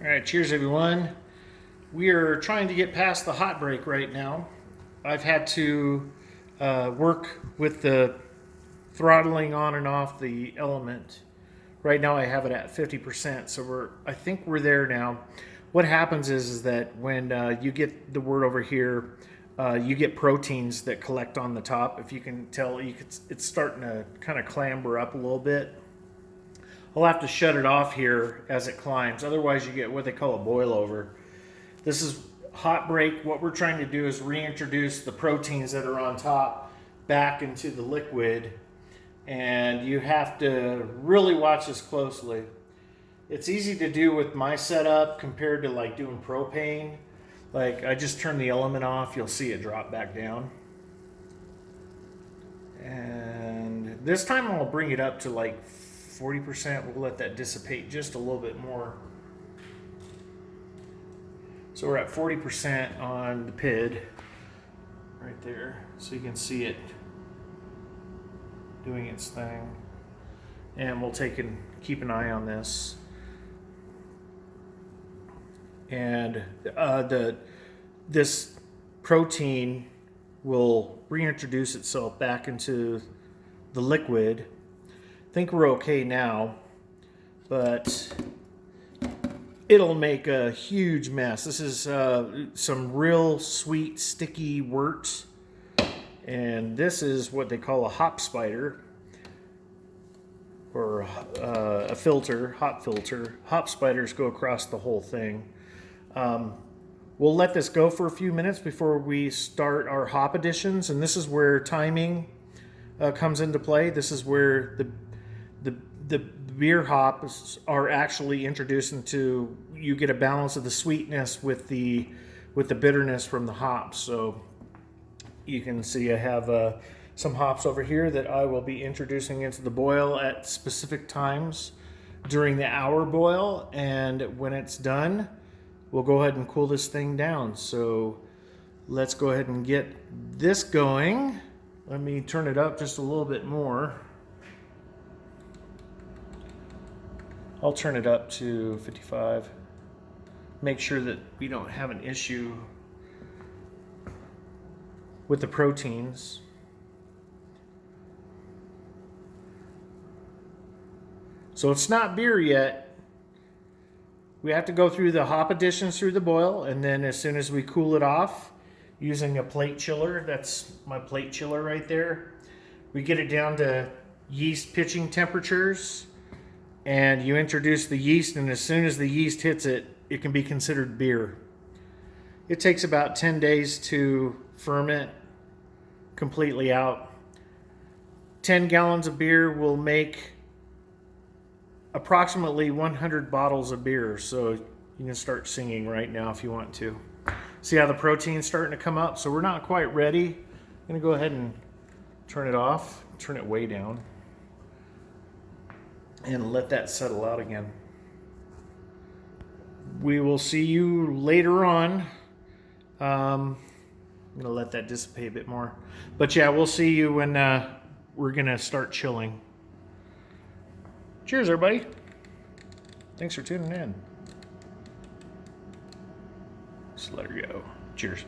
All right, cheers everyone. We are trying to get past the hot break right now. I've had to work with the throttling on and off the element. Right now I have it at 50%, so I think we're there now. What happens is that when you get the word over here, you get proteins that collect on the top. If you can tell, it's starting to kind of clamber up a little bit. I'll have to shut it off here as it climbs. Otherwise, you get what they call a boil over. This is hot break. What we're trying to do is reintroduce the proteins that are on top back into the liquid. And you have to really watch this closely. It's easy to do with my setup compared to like doing propane. Like I just turn the element off, you'll see it drop back down. And this time I'll bring it up to like 40%. We'll let that dissipate just a little bit more. So we're at 40% on the PID right there. So you can see it doing its thing. And we'll keep an eye on this. And this protein will reintroduce itself back into the liquid. I think we're okay now, but it'll make a huge mess. This is some real sweet, sticky wort, and this is what they call a hop spider, or a filter, hop filter. Hop spiders go across the whole thing. We'll let this go for a few minutes before we start our hop additions, and this is where timing comes into play. This is where the beer hops are actually introduced into. You get a balance of the sweetness with the bitterness from the hops. So you can see I have some hops over here that I will be introducing into the boil at specific times during the hour boil, and when it's done, we'll go ahead and cool this thing down. So let's go ahead and get this going. Let me turn it up just a little bit more. I'll turn it up to 55. Make sure that we don't have an issue with the proteins. So it's not beer yet. We have to go through the hop additions through the boil, and then as soon as we cool it off using a plate chiller, that's my plate chiller right there, we get it down to yeast pitching temperatures, and you introduce the yeast, and as soon as the yeast hits it, it can be considered beer. It takes about 10 days to ferment completely out. 10 gallons of beer will make approximately 100 bottles of beer. So you can start singing right now if you want to. See how the protein's starting to come up? So we're not quite ready. I'm gonna go ahead and turn it off, turn it way down, and let that settle out again. We will see you later on. I'm gonna let that dissipate a bit more. But yeah, we'll see you when we're gonna start chilling. Cheers, everybody. Thanks for tuning in. Just let her go. Cheers.